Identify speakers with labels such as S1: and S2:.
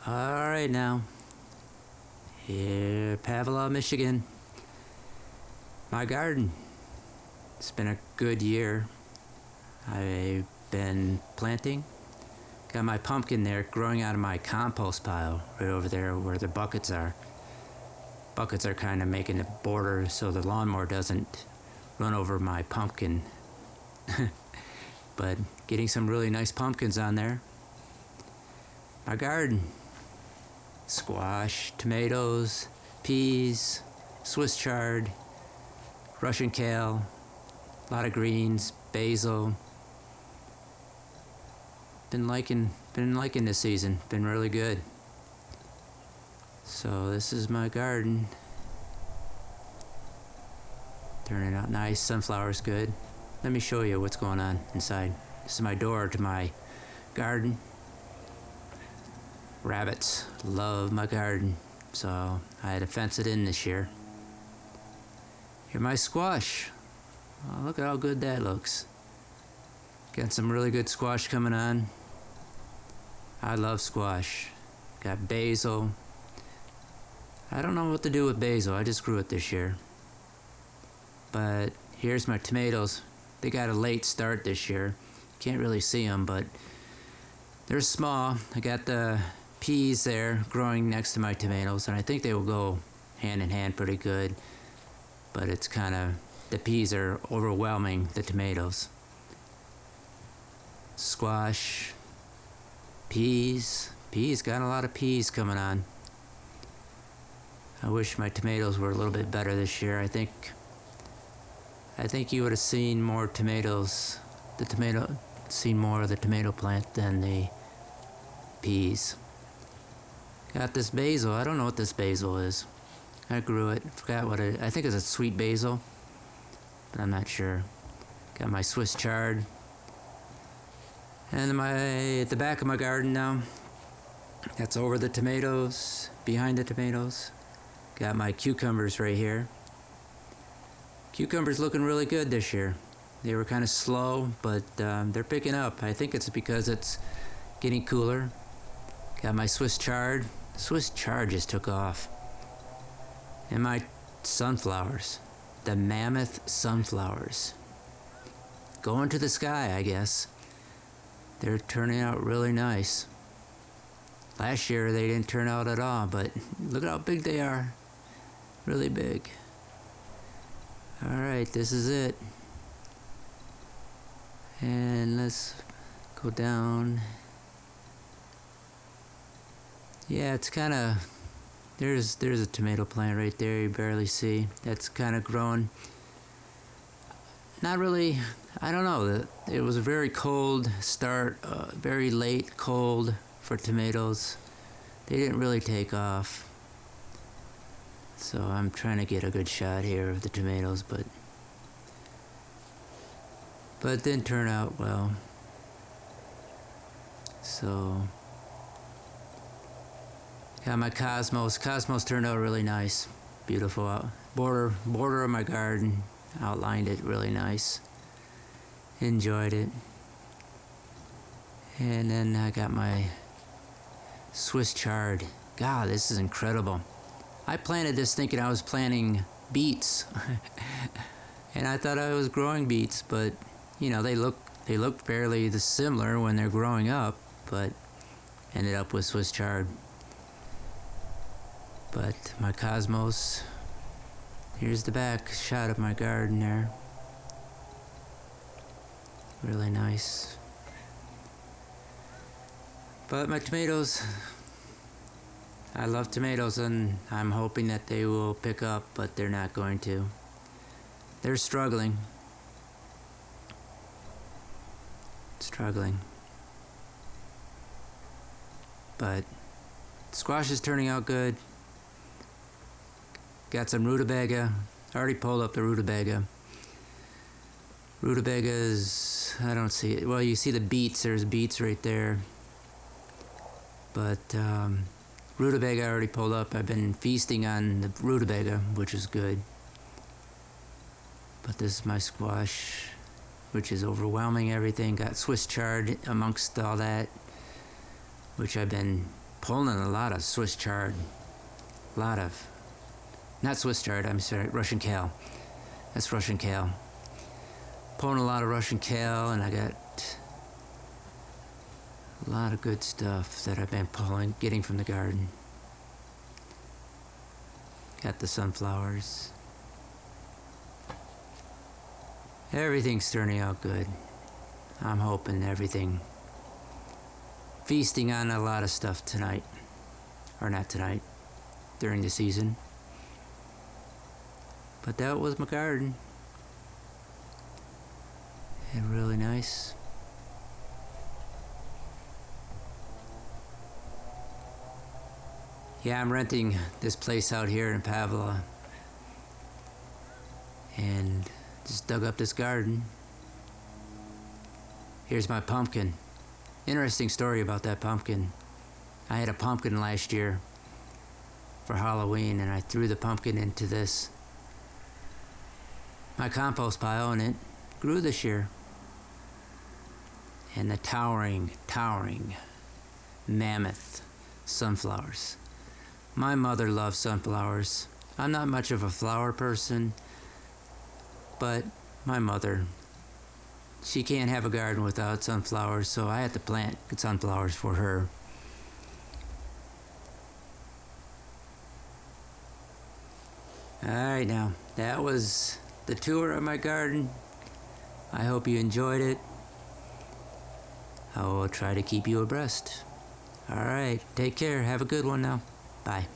S1: All right now, here, Pavlov, Michigan. My garden. It's been a good year. I've been planting. Got my pumpkin there growing out of my compost pile right over there where the buckets are. Buckets are kind of making a border so the lawnmower doesn't run over my pumpkin. But getting some really nice pumpkins on there. My garden. Squash, tomatoes, peas, Swiss chard, Russian kale, a lot of greens, basil. Been liking this season. Been really good. So this is my garden. Turning out nice. Sunflower's good. Let me show you what's going on inside. This is my door to my garden. Rabbits love my garden, so I had to fence it in this year. Here's my squash. Oh, look at how good that looks. Got some really good squash coming on. I love squash. Got basil. I don't know what to do with basil. I just grew it this year. But here's my tomatoes. They got a late start this year. Can't really see them, but they're small. I got the peas there growing next to my tomatoes, and I think they will go hand in hand pretty good. But it's kind of, the peas are overwhelming the tomatoes. Squash, peas. Peas, got a lot of peas coming on. I wish my tomatoes were a little bit better this year. I think you would have seen more tomatoes, seen more of the tomato plant than the peas. Got this basil. I don't know what this basil is. I grew it. Forgot what it. I think it's a sweet basil, but I'm not sure. Got my Swiss chard. And at the back of my garden now. That's over the tomatoes, behind the tomatoes. Got my cucumbers right here. Cucumbers looking really good this year. They were kind of slow, but they're picking up. I think it's because it's getting cooler. Got my Swiss chard. Swiss chard just took off. And my sunflowers. The mammoth sunflowers. Going to the sky, I guess. They're turning out really nice. Last year they didn't turn out at all, but look at how big they are. Really big. Alright, this is it. And let's go down. Yeah, it's kind of, there's a tomato plant right there you barely see. That's kind of growing. Not really, I don't know. It was a very cold start, very late cold for tomatoes. They didn't really take off. So I'm trying to get a good shot here of the tomatoes, but it didn't turn out well. So got my cosmos. Cosmos turned out really nice. Beautiful border of my garden. Outlined it really nice. Enjoyed it. And then I got my Swiss chard. God, this is incredible. I planted this thinking I was planting beets. And I thought I was growing beets, but you know, they look fairly similar when they're growing up, but ended up with Swiss chard. But my cosmos, here's the back shot of my garden there. Really nice. But my tomatoes, I love tomatoes, and I'm hoping that they will pick up, but they're not going to. They're struggling. But squash is turning out good. Got some rutabaga. I already pulled up the rutabaga. Rutabaga is, I don't see it. Well, you see the beets. There's beets right there. But rutabaga I already pulled up. I've been feasting on the rutabaga, which is good. But this is my squash, which is overwhelming everything. Got Swiss chard amongst all that, which I've been pulling a lot of Swiss chard. A lot of, not Swiss chard, I'm sorry, Russian kale. That's Russian kale. Pulling a lot of Russian kale, and I got a lot of good stuff that I've been pulling, getting from the garden. Got the sunflowers. Everything's turning out good. I'm hoping everything. Feasting on a lot of stuff tonight. Or not tonight, during the season. But that was my garden. And really nice. Yeah, I'm renting this place out here in Pavla. And just dug up this garden. Here's my pumpkin. Interesting story about that pumpkin. I had a pumpkin last year for Halloween, and I threw the pumpkin into my compost pile, and it grew this year. And the towering mammoth sunflowers. My mother loves sunflowers. I'm not much of a flower person, but my mother, she can't have a garden without sunflowers, so I had to plant sunflowers for her. Alright, now, that was the tour of my garden. I hope you enjoyed it. I will try to keep you abreast. Alright, take care. Have a good one now. Bye.